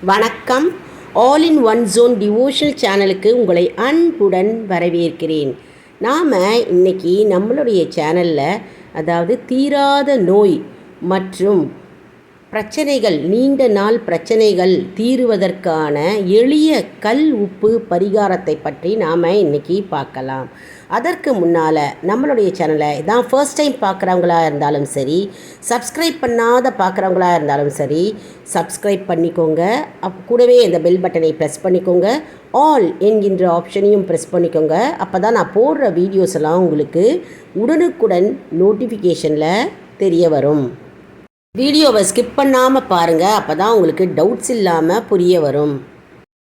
வணக்கம். All in one zone devotional சேனலுக்கு உங்களை அன்புடன் வரவேற்கிறேன். நாம் இன்னைக்கு நம்மளுடைய சேனலில் தீராத நோய் மற்றும் பிரச்சனைகள், நீண்ட நாள் பிரச்சனைகள் தீருவதற்கான எளிய கல் உப்பு பரிகாரத்தை பற்றி நாம் இன்றைக்கி பார்க்கலாம். அதற்கு முன்னால் நம்மளுடைய சேனலை இதான் ஃபர்ஸ்ட் டைம் பார்க்குறவங்களா இருந்தாலும் சரி, சப்ஸ்கிரைப் பண்ணாத பார்க்குறவங்களா இருந்தாலும் சரி, சப்ஸ்கிரைப் பண்ணிக்கோங்க. கூடவே இந்த பெல் பட்டனை ப்ரெஸ் பண்ணிக்கோங்க. ஆல் என்கின்ற ஆப்ஷனையும் ப்ரெஸ் பண்ணிக்கோங்க. அப்போ தான் நான் போடுற வீடியோஸ் எல்லாம் உங்களுக்கு உடனுக்குடன் நோட்டிஃபிகேஷனில் தெரிய வரும். வீடியோவை ஸ்கிப் பண்ணாமல் பாருங்கள். அப்போ தான் உங்களுக்கு டவுட்ஸ் இல்லாமல் புரிய வரும்.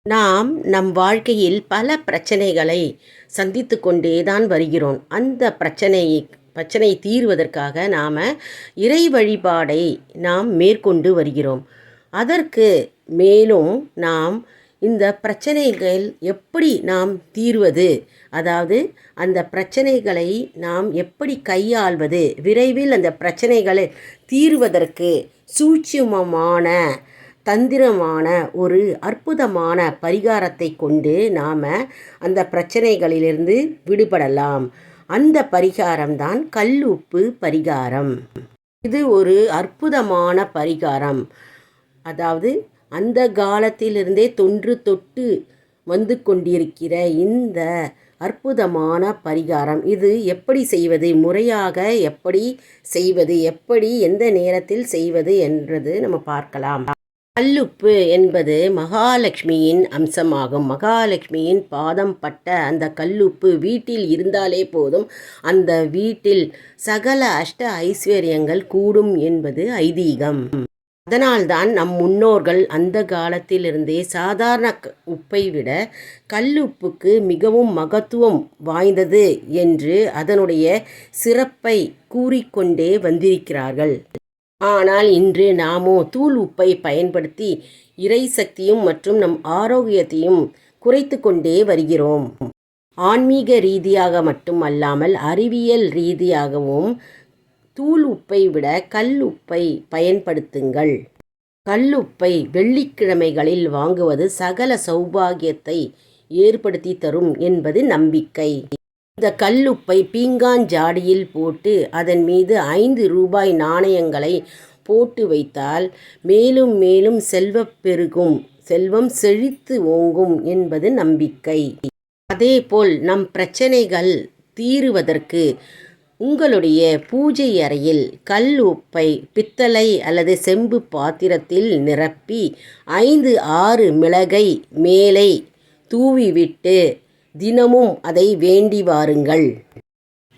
நாம் நம் வாழ்க்கையில் பல பிரச்சனைகளை சந்தித்து கொண்டே தான் வருகிறோம். அந்த பிரச்சனை தீர்வதற்காக நாம் இறை வழிபாடை நாம் மேற்கொண்டு வருகிறோம். அதற்கு மேலும் நாம் இந்த பிரச்சனைகள் எப்படி நாம் தீர்வது, அந்த பிரச்சனைகளை நாம் எப்படி கையாள்வது, விரைவில் அந்த பிரச்சனைகளை தீர்வதற்கு சூட்சுமமான தந்திரமான ஒரு அற்புதமான பரிகாரத்தை கொண்டு நாம் அந்த பிரச்சனைகளிலிருந்து விடுபடலாம். அந்த பரிகாரம்தான் கல்லுப்பு பரிகாரம். இது ஒரு அற்புதமான பரிகாரம். அந்த காலத்திலிருந்தே தொன்று தொட்டு வந்து கொண்டிருக்கிற இந்த அற்புதமான பரிகாரம். இது எப்படி செய்வது, முறையாக எப்படி செய்வது, எப்படி எந்த நேரத்தில் செய்வது என்றது நம்ம பார்க்கலாம். கல்லுப்பு என்பது மகாலட்சுமியின் அம்சமாகும். மகாலட்சுமியின் பாதம் பட்ட அந்த கல்லுப்பு வீட்டில் இருந்தாலே போதும், அந்த வீட்டில் சகல அஷ்ட ஐஸ்வர்யங்கள் கூடும் என்பது ஐதீகம். அதனால்தான் நம் முன்னோர்கள் அந்த காலத்திலிருந்தே சாதாரண உப்பை விட கல்லுப்புக்கு மிகவும் மகத்துவம் வாய்ந்தது என்று அதனுடைய சிறப்பை கூறிக்கொண்டே வந்திருக்கிறார்கள். ஆனால் இன்று நாமோ தூள் உப்பை பயன்படுத்தி இறை சக்தியும் மற்றும் நம் ஆரோக்கியத்தையும் குறைத்து கொண்டே வருகிறோம். ஆன்மீக ரீதியாக மட்டும் அல்லாமல் அறிவியல் ரீதியாகவும் தூள் உப்பை விட கல் உப்பை பயன்படுத்துங்கள். கல்லுப்பை வெள்ளிக்கிழமைகளில் வாங்குவது சகல சௌபாகியத்தை ஏற்படுத்தி தரும் என்பது நம்பிக்கை. இந்த கல்லுப்பை பீங்கான் ஜாடியில் போட்டு அதன் மீது 5 ரூபாய் நாணயங்களை போட்டு வைத்தால் மேலும் மேலும் செல்வம் செழித்து ஓங்கும் என்பது நம்பிக்கை. அதேபோல் நம் பிரச்சனைகள் தீருவதற்கு உங்களுடைய பூஜை அறையில் கல் உப்பை பித்தளை அல்லது செம்பு பாத்திரத்தில் நிரப்பி 5-6 மிளகை மேலே தூவிவிட்டு தினமும் அதை வேண்டி வாருங்கள்.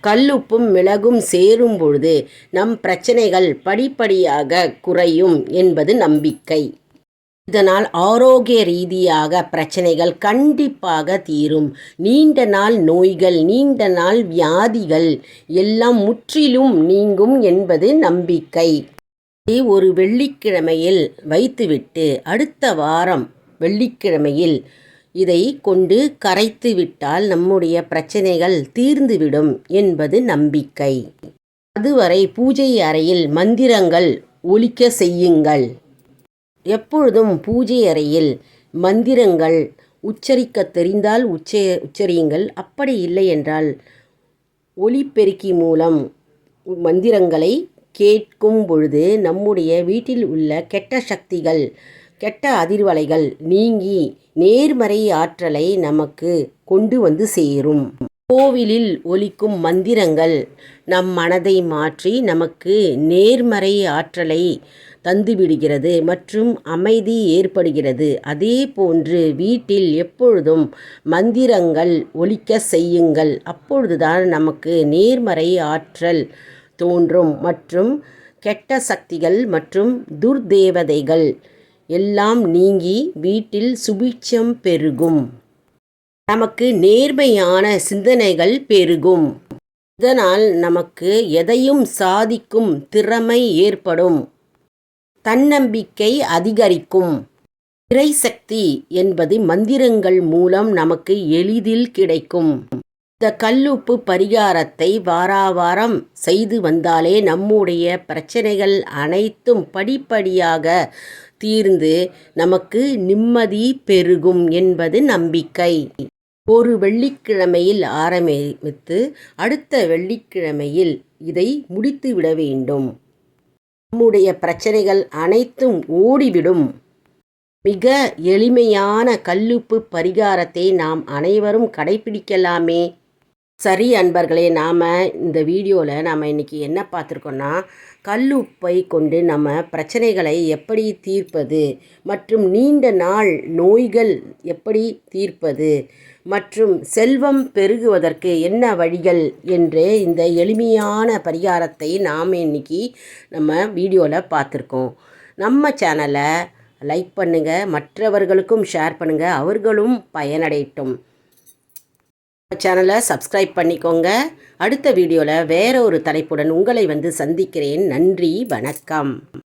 கல்லுப்பும் மிளகும் சேரும் பொழுது நம் பிரச்சனைகள் படிப்படியாக குறையும் என்பது நம்பிக்கை. இதனால் ஆரோக்கிய ரீதியாக பிரச்சனைகள் கண்டிப்பாக தீரும். நீண்ட நாள் நோய்கள், நீண்ட நாள் வியாதிகள் எல்லாம் முற்றிலும் நீங்கும் என்பது நம்பிக்கை. ஒரு வெள்ளிக்கிழமையில் வைத்துவிட்டு அடுத்த வாரம் வெள்ளிக்கிழமையில் இதை கொண்டு கரைத்து விட்டால் நம்முடைய பிரச்சனைகள் தீர்ந்துவிடும் என்பது நம்பிக்கை. அதுவரை பூஜை அறையில் மந்திரங்கள் ஒலிக்க செய்யுங்கள். எப்பொழுதும் பூஜை அறையில் மந்திரங்கள் உச்சரிக்க தெரிந்தால் உச்சரியுங்கள். அப்படி இல்லை என்றால் ஒலிபெருக்கி மூலம் மந்திரங்களை கேட்கும் பொழுது நம்முடைய வீட்டில் உள்ள கெட்ட சக்திகள், கெட்ட அதிர்வலைகள் நீங்கி நேர்மறை ஆற்றலை நமக்கு கொண்டு வந்து சேரும். கோவிலில் ஒலிக்கும் மந்திரங்கள் நம் மனதை மாற்றி நமக்கு நேர்மறை ஆற்றலை தந்துவிடுகிறது மற்றும் அமைதி ஏற்படுகிறது. அதே போன்று வீட்டில் எப்பொழுதும் மந்திரங்கள் ஒலிக்க செய்யுங்கள். அப்பொழுதுதான் நமக்கு நேர்மறை ஆற்றல் தோன்றும் மற்றும் கெட்ட சக்திகள் மற்றும் துர்தேவதைகள் எல்லாம் நீங்கி வீட்டில் சுபிட்சம் பெருகும். நமக்கு நேர்மையான சிந்தனைகள் பெருகும். இதனால் நமக்கு எதையும் சாதிக்கும் திறமை ஏற்படும். தன்னம்பிக்கை அதிகரிக்கும். இறைசக்தி என்பது மந்திரங்கள் மூலம் நமக்கு எளிதில் கிடைக்கும். இந்த கல்லுப்பு பரிகாரத்தை வாராவாரம் செய்து வந்தாலே நம்முடைய பிரச்சனைகள் அனைத்தும் படிப்படியாக தீர்ந்து நமக்கு நிம்மதி பெருகும் என்பது நம்பிக்கை. ஒரு வெள்ளிக்கிழமையில் ஆரம்பித்து அடுத்த வெள்ளிக்கிழமையில் இதை முடித்துவிட வேண்டும். நம்முடைய பிரச்சனைகள் அனைத்தும் ஓடிவிடும். மிக எளிமையான கல்லுப்பு பரிகாரத்தை நாம் அனைவரும் கடைபிடிக்கலாமே. சரி அன்பர்களே, நாம் இந்த வீடியோவில் நாம் இன்றைக்கி என்ன பார்த்துருக்கோன்னா, கல்லுப்பை கொண்டு நம்ம பிரச்சனைகளை எப்படி தீர்ப்பது மற்றும் நீண்ட நாள் நோய்கள் எப்படி தீர்ப்பது மற்றும் செல்வம் பெருகுவதற்கு என்ன வழிகள் என்று இந்த எளிமையான பரிகாரத்தை நாம் இன்றைக்கி நம்ம வீடியோவில் பார்த்துருக்கோம். நம்ம சேனலை லைக் பண்ணுங்கள், மற்றவர்களுக்கும் ஷேர் பண்ணுங்கள், அவர்களும் பயனடையட்டும். சேனலை சப்ஸ்கிரைப் பண்ணிக்கோங்க. அடுத்த வீடியோவில் வேற ஒரு தலைப்புடன் உங்களை சந்திக்கிறேன். நன்றி, வணக்கம்.